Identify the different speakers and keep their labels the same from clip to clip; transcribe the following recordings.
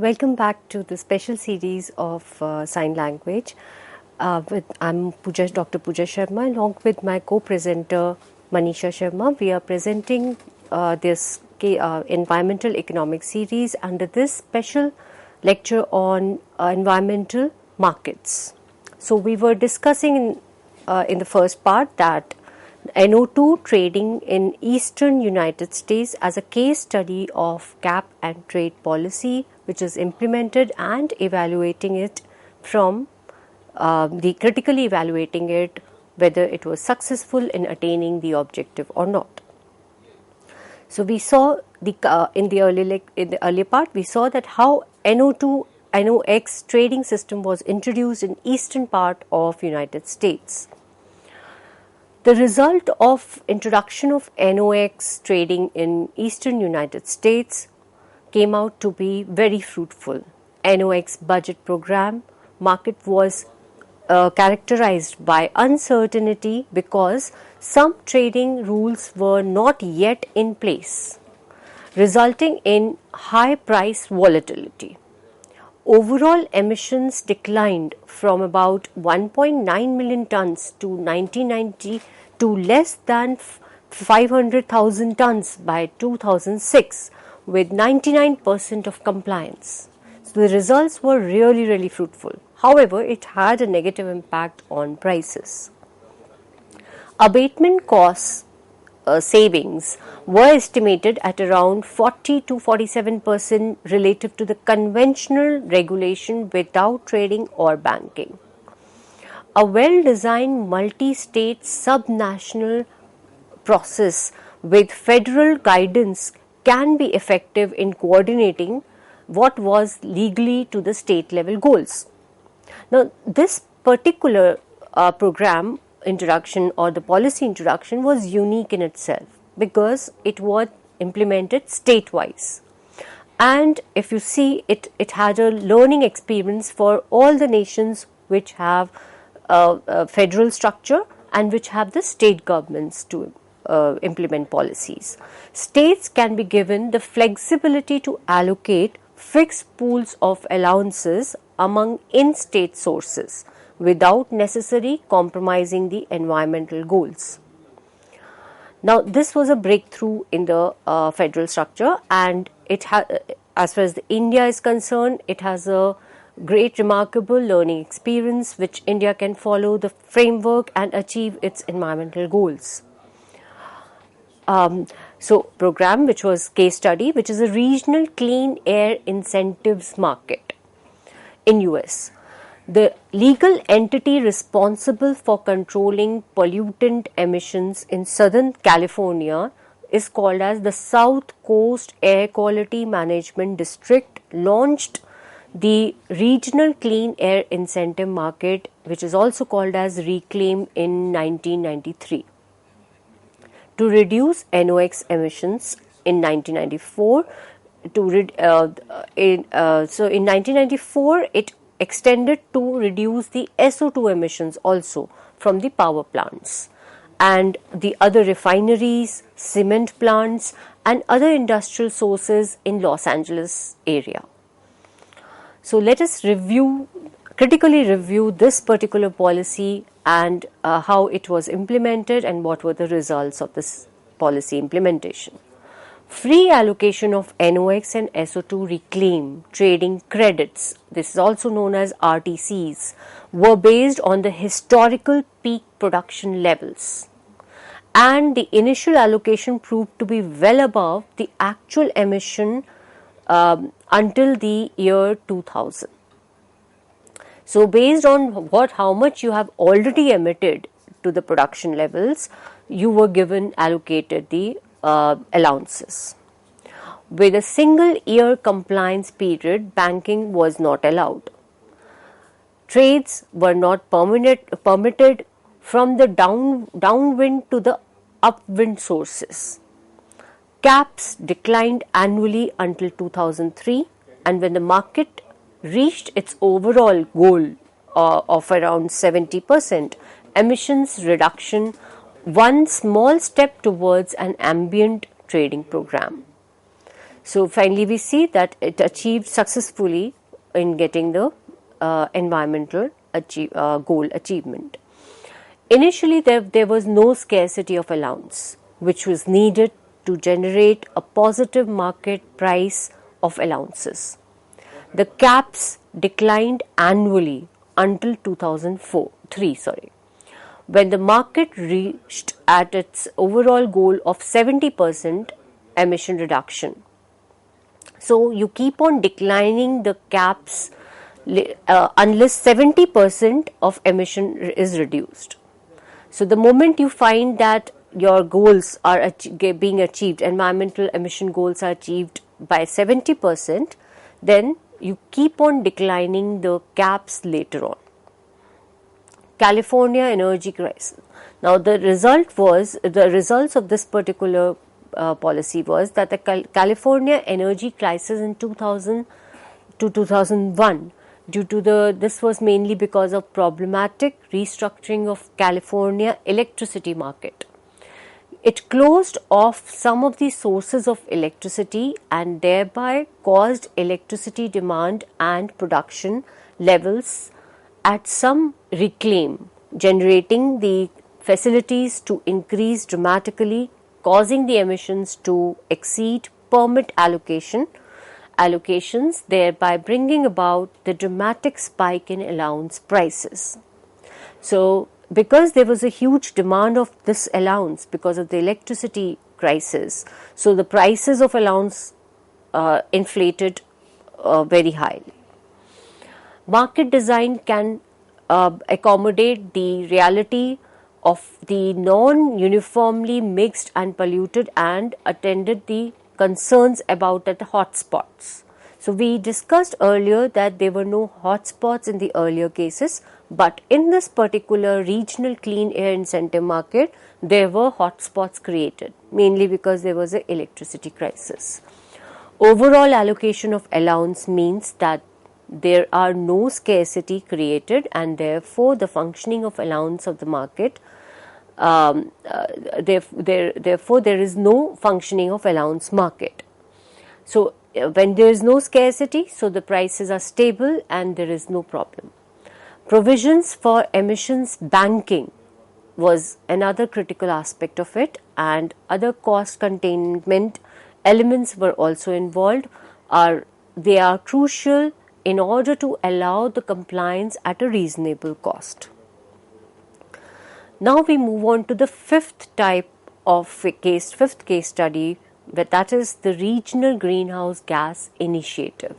Speaker 1: Welcome back to the special series of sign language. I'm Dr. Pooja Sharma, along with my co-presenter Manisha Sharma. We are presenting this environmental economics series under this special lecture on environmental markets. So we were discussing in the first part that NO2 trading in eastern United States as a case study of cap and trade policy, which is implemented and evaluating it from critically evaluating it whether it was successful in attaining the objective or not. So we saw in the earlier part we saw that how NO2 NOx trading system was introduced in eastern part of United States. The result of introduction of NOx trading in eastern United States came out to be very fruitful. NOx budget program market was characterized by uncertainty because some trading rules were not yet in place, resulting in high price volatility. Overall emissions declined from about 1.9 million tons to 1990 to less than 500,000 tons by 2006 with 99% of compliance. So the results were really fruitful. However, it had a negative impact on prices. Abatement costs savings were estimated at around 40 to 47% relative to the conventional regulation without trading or banking. A well-designed multi-state subnational process with federal guidance can be effective in coordinating what was legally to the state level goals. Now, this particular program introduction or the policy introduction was unique in itself because it was implemented state-wise. And if you see it had a learning experience for all the nations which have a federal structure and which have the state governments to implement policies. States can be given the flexibility to allocate fixed pools of allowances among in-state sources without necessarily compromising the environmental goals. Now, this was a breakthrough in the federal structure, and as far as India is concerned, it has a great remarkable learning experience which India can follow the framework and achieve its environmental goals. So program which was case study, which is a regional clean air incentives market in US. The legal entity responsible for controlling pollutant emissions in Southern California is called as the South Coast Air Quality Management District, launched the Regional Clean Air Incentive Market, which is also called as RECLAIM, in 1993. To reduce NOx emissions in 1994, so in 1994 it extended to reduce the SO2 emissions also from the power plants and the other refineries, cement plants and other industrial sources in Los Angeles area. So let us critically review this particular policy and how it was implemented and what were the results of this policy implementation. Free allocation of NOx and SO2 reclaim trading credits, this is also known as RTCs, were based on the historical peak production levels. And the initial allocation proved to be well above the actual emission until the year 2000. So based on how much you have already emitted to the production levels, you were allocated the allowances. With a single year compliance period, banking was not allowed. Trades were not permitted from the downwind to the upwind sources. Caps declined annually until 2003, and when the market reached its overall goal of around 70% emissions reduction, one small step towards an ambient trading program. So finally we see that it achieved successfully in getting the environmental goal achievement. Initially there was no scarcity of allowance, which was needed to generate a positive market price of allowances. The caps declined annually until 2003, when the market reached at its overall goal of 70% emission reduction. So you keep on declining the caps unless 70% of emission is reduced. So the moment you find that your goals are being achieved, environmental emission goals are achieved by 70%, then you keep on declining the caps later on. California energy crisis. Now the results of this particular policy was that the California energy crisis in 2000 to 2001, this was mainly because of problematic restructuring of California electricity market. It closed off some of the sources of electricity and thereby caused electricity demand and production levels at some reclaim, generating the facilities to increase dramatically, causing the emissions to exceed permit allocations, thereby bringing about the dramatic spike in allowance prices. So, because there was a huge demand of this allowance because of the electricity crisis, so the prices of allowance inflated very highly. Market design can accommodate the reality of the non-uniformly mixed and polluted and attended the concerns about the hotspots. So we discussed earlier that there were no hotspots in the earlier cases, but in this particular regional clean air incentive market, there were hotspots created, mainly because there was an electricity crisis. Overall allocation of allowance means that there are no scarcity created and therefore the functioning of allowance of the market, therefore there is no functioning of allowance market. So when there is no scarcity, so the prices are stable and there is no problem. Provisions for emissions banking was another critical aspect of it, and other cost containment elements were also involved. They are crucial in order to allow the compliance at a reasonable cost. Now we move on to the fifth case study, that is the Regional Greenhouse Gas Initiative.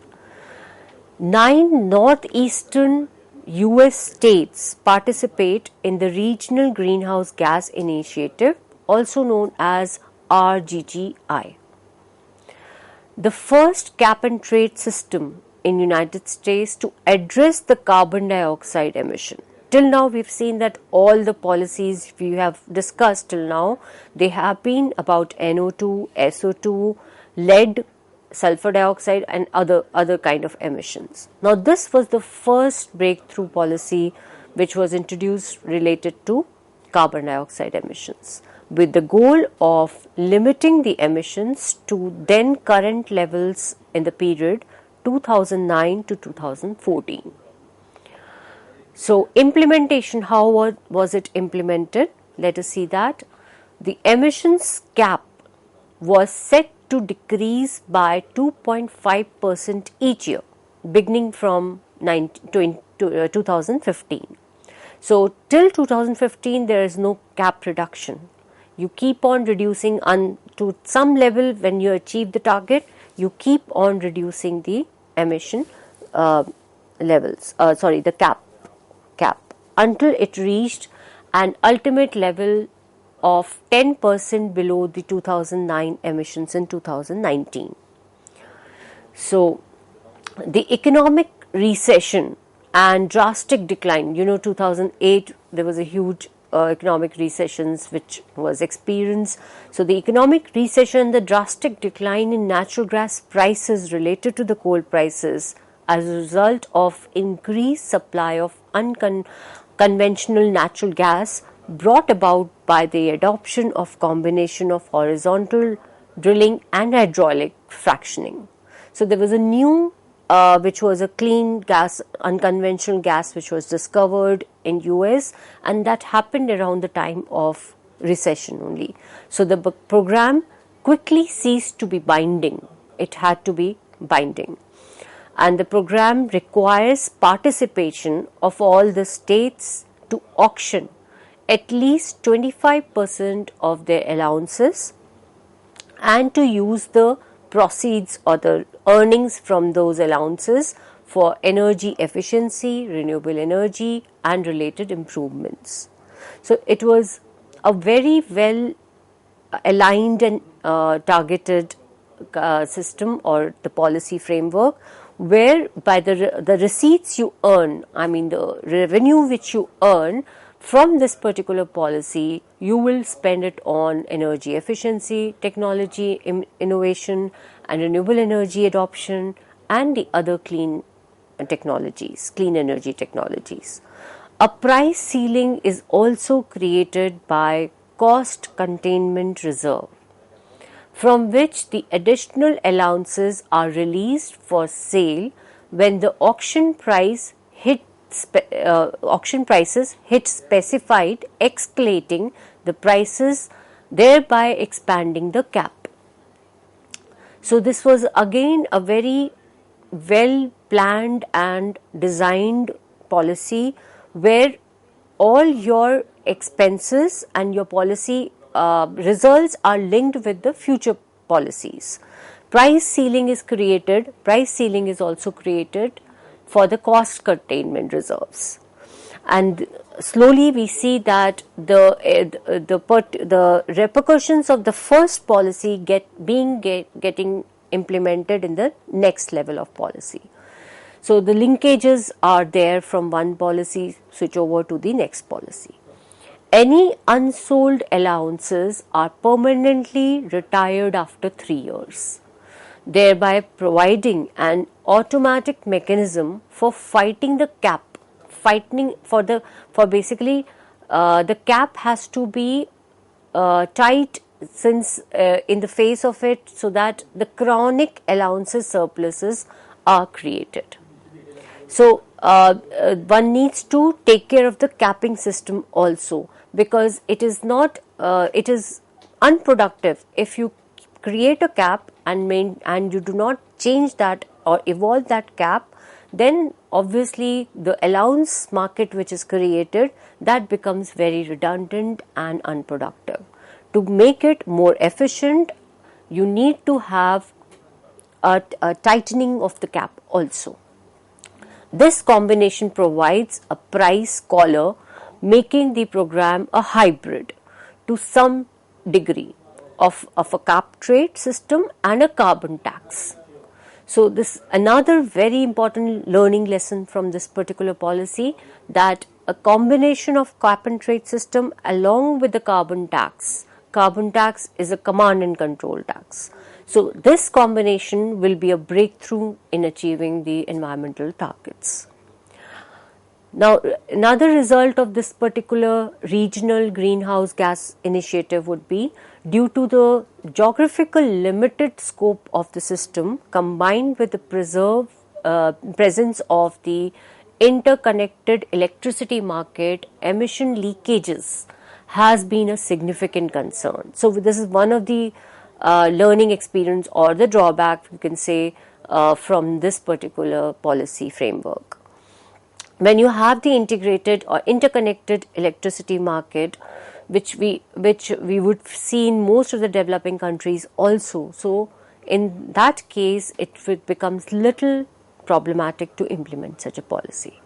Speaker 1: 9 northeastern US states participate in the Regional Greenhouse Gas Initiative, also known as RGGI. The first cap and trade system in United States to address the carbon dioxide emission. Till now we've seen that all the policies we have discussed till now, they have been about NO2, SO2, lead, sulfur dioxide and other kind of emissions. Now this was the first breakthrough policy which was introduced related to carbon dioxide emissions, with the goal of limiting the emissions to then current levels in the period 2009 to 2014. So implementation, how was it implemented? Let us see that. The emissions cap was set to decrease by 2.5% each year, beginning from 2015. So till 2015 there is no cap reduction. You keep on reducing to some level. When you achieve the target, you keep on reducing the emission the cap until it reached an ultimate level of 10% below the 2009 emissions in 2019. So the economic recession and drastic decline, 2008 there was a huge economic recessions which was experienced. So the economic recession, the drastic decline in natural gas prices related to the coal prices as a result of increased supply of unconventional natural gas brought about by the adoption of combination of horizontal drilling and hydraulic fractioning. So there was a new which was a clean gas, unconventional gas, which was discovered in US, and that happened around the time of recession only. So the program quickly ceased to be binding. It had to be binding. And the program requires participation of all the states to auction at least 25% of their allowances and to use the proceeds or the earnings from those allowances for energy efficiency, renewable energy and related improvements. So it was a very well aligned and targeted system or the policy framework, where by the receipts you earn, I mean the revenue which you earn from this particular policy, you will spend it on energy efficiency, technology innovation and renewable energy adoption and the other clean technologies, clean energy technologies. A price ceiling is also created by cost containment reserve, from which the additional allowances are released for sale when the auction prices hit specified, escalating the prices, thereby expanding the cap. So this was again a very well planned and designed policy where all your expenses and your policy results are linked with the future policies. Price ceiling is created. Price ceiling is also created for the cost containment reserves, and slowly we see that the repercussions of the first policy getting implemented in the next level of policy. So the linkages are there from one policy switch over to the next policy. Any unsold allowances are permanently retired after 3 years, thereby providing an automatic mechanism for fighting the cap. The cap has to be tight since in the face of it, so that the chronic allowances surpluses are created. So one needs to take care of the capping system also, because it is not it is unproductive if you create a cap and you do not change that or evolve that cap. Then obviously the allowance market which is created, that becomes very redundant and unproductive. To make it more efficient, you need to have a tightening of the cap also. This combination provides a price collar, making the program a hybrid to some degree of a cap trade system and a carbon tax. So this another very important learning lesson from this particular policy, that a combination of cap and trade system along with the carbon tax. Carbon tax is a command and control tax. So this combination will be a breakthrough in achieving the environmental targets. Now, another result of this particular regional greenhouse gas initiative would be, due to the geographical limited scope of the system combined with the presence of the interconnected electricity market, emission leakages has been a significant concern. So this is one of the learning experience or the drawback, you can say, from this particular policy framework. When you have the integrated or interconnected electricity market, which we would see in most of the developing countries also, so in that case it becomes little problematic to implement such a policy.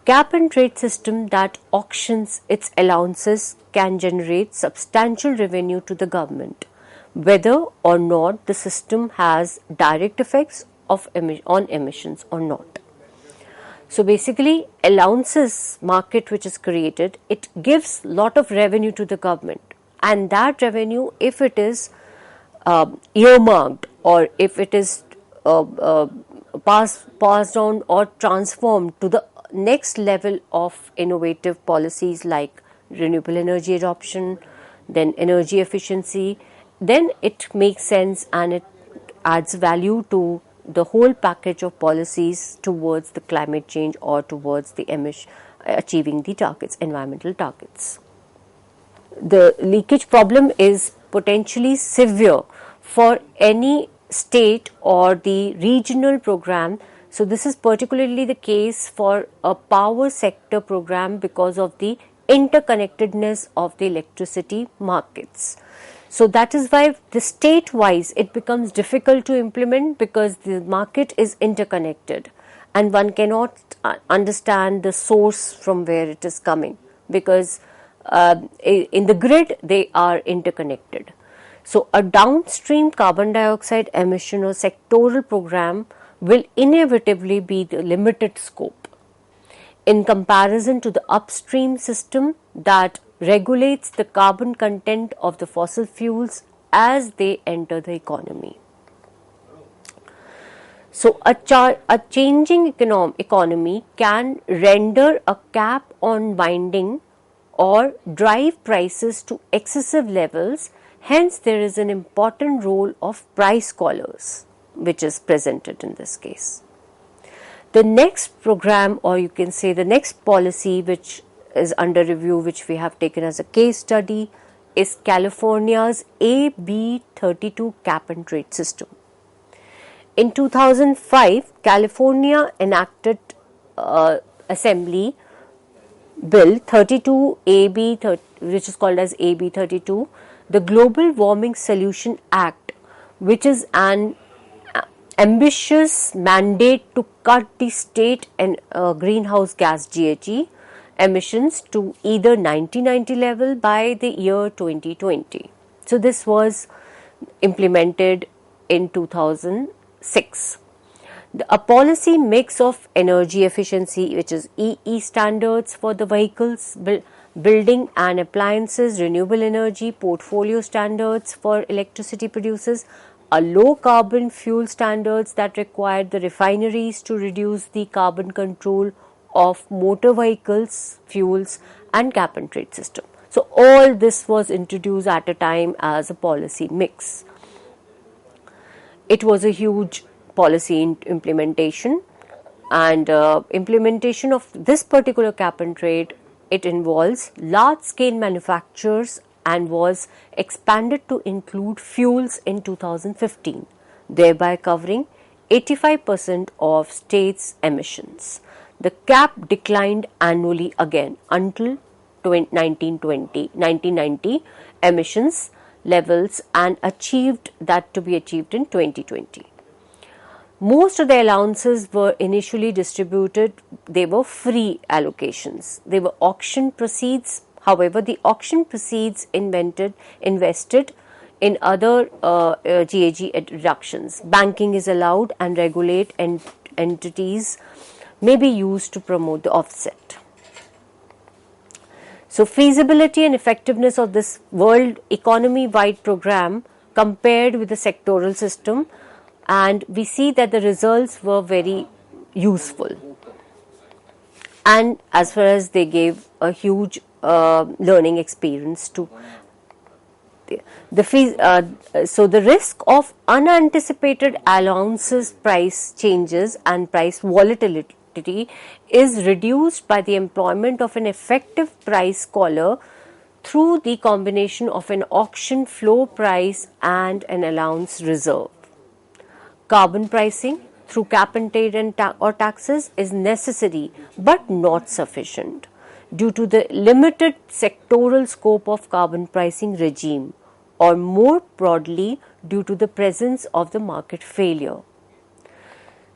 Speaker 1: Cap and trade system that auctions its allowances can generate substantial revenue to the government, whether or not the system has direct effects on emissions or not. So basically, allowances market which is created, it gives lot of revenue to the government, and that revenue, if it is earmarked or if it is passed on or transformed to the next level of innovative policies like renewable energy adoption, then energy efficiency, then it makes sense and it adds value to the whole package of policies towards the climate change or towards the achieving the targets, environmental targets. The leakage problem is potentially severe for any state or the regional program. So this is particularly the case for a power sector program because of the interconnectedness of the electricity markets. So that is why the state-wise it becomes difficult to implement, because the market is interconnected and one cannot understand the source from where it is coming, because in the grid they are interconnected. So a downstream carbon dioxide emission or sectoral program will inevitably be the limited scope in comparison to the upstream system that regulates the carbon content of the fossil fuels as they enter the economy. So a changing economy can render a cap on binding or drive prices to excessive levels. Hence, there is an important role of price collars, which is presented in this case. The next program, or you can say the next policy which is under review, which we have taken as a case study, is California's AB32 cap and trade system. In 2005, California enacted Assembly Bill 32 AB, which is called as AB 32, the Global Warming Solution Act, which is an ambitious mandate to cut the state and greenhouse gas GHG emissions to either 1990 level by the year 2020. So this was implemented in 2006. A policy mix of energy efficiency, which is EE standards for the vehicles, building and appliances, renewable energy portfolio standards for electricity producers, a low carbon fuel standards that required the refineries to reduce the carbon control of motor vehicles, fuels, and cap and trade system. So all this was introduced at a time as a policy mix. It was a huge policy implementation, and implementation of this particular cap and trade, it involves large scale manufacturers and was expanded to include fuels in 2015, thereby covering 85% of states' emissions. The cap declined annually again until 1990 emissions levels, and achieved that to be achieved in 2020. Most of the allowances were initially distributed, they were free allocations, they were auction proceeds. However, the auction proceeds invested in other GHG reductions. Banking is allowed, and regulate entities may be used to promote the offset. So feasibility and effectiveness of this world economy-wide program compared with the sectoral system, and we see that the results were very useful, and as far as they gave a huge learning experience to so the risk of unanticipated allowances, price changes and price volatility is reduced by the employment of an effective price collar through the combination of an auction floor price and an allowance reserve. Carbon pricing through cap and trade or taxes is necessary but not sufficient due to the limited sectoral scope of carbon pricing regime, or more broadly due to the presence of the market failure.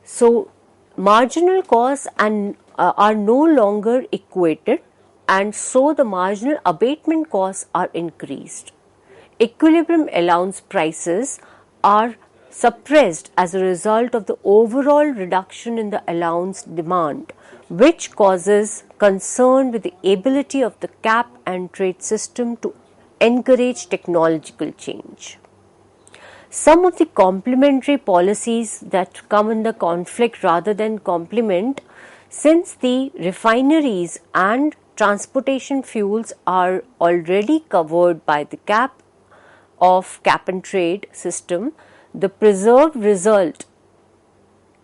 Speaker 1: So marginal costs are no longer equated, and so the marginal abatement costs are increased. Equilibrium allowance prices are suppressed as a result of the overall reduction in the allowance demand, which causes concern with the ability of the cap and trade system to encourage technological change. Some of the complementary policies that come in the conflict rather than complement, since the refineries and transportation fuels are already covered by the cap of cap and trade system, the preserved result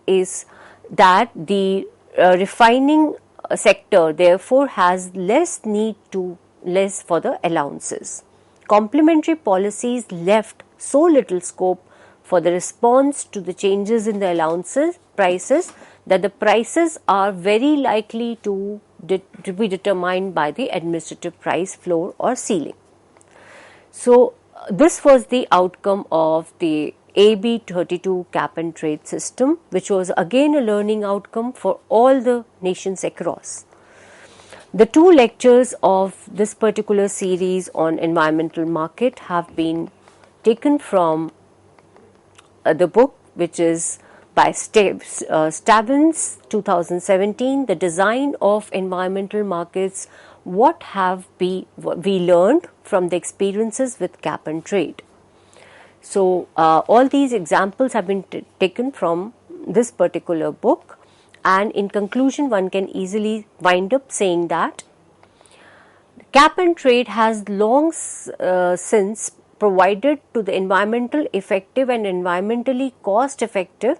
Speaker 1: is that the refining sector therefore has less for the allowances. Complementary policies left so little scope for the response to the changes in the allowances prices that the prices are very likely to be determined by the administrative price floor or ceiling. So, this was the outcome of the AB 32 cap and trade system, which was again a learning outcome for all the nations across. The 2 lectures of this particular series on environmental market have been taken from the book, which is by Stabbins 2017, The Design of Environmental Markets, What Have we learned from the experiences with cap and trade. So, all these examples have been taken from this particular book, and in conclusion one can easily wind up saying that cap and trade has long since provided to the environmental effective and environmentally cost effective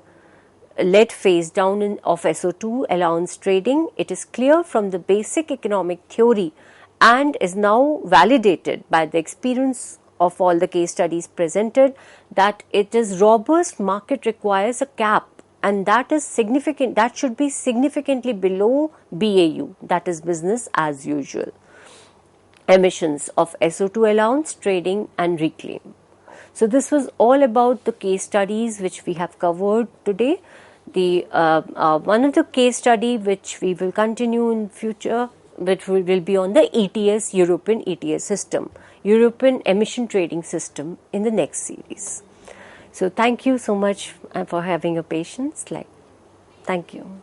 Speaker 1: led phase down of SO2 allowance trading. It is clear from the basic economic theory and is now validated by the experience of all the case studies presented that it is robust market requires a cap, and that is significant, that should be significantly below BAU, that is business as usual emissions of SO2 allowance trading and reclaim. So, this was all about the case studies which we have covered today. The one of the case study which we will continue in future, which will be on the ETS, European ETS system, European emission trading system, in the next series. So, thank you so much for having your patience. Thank you.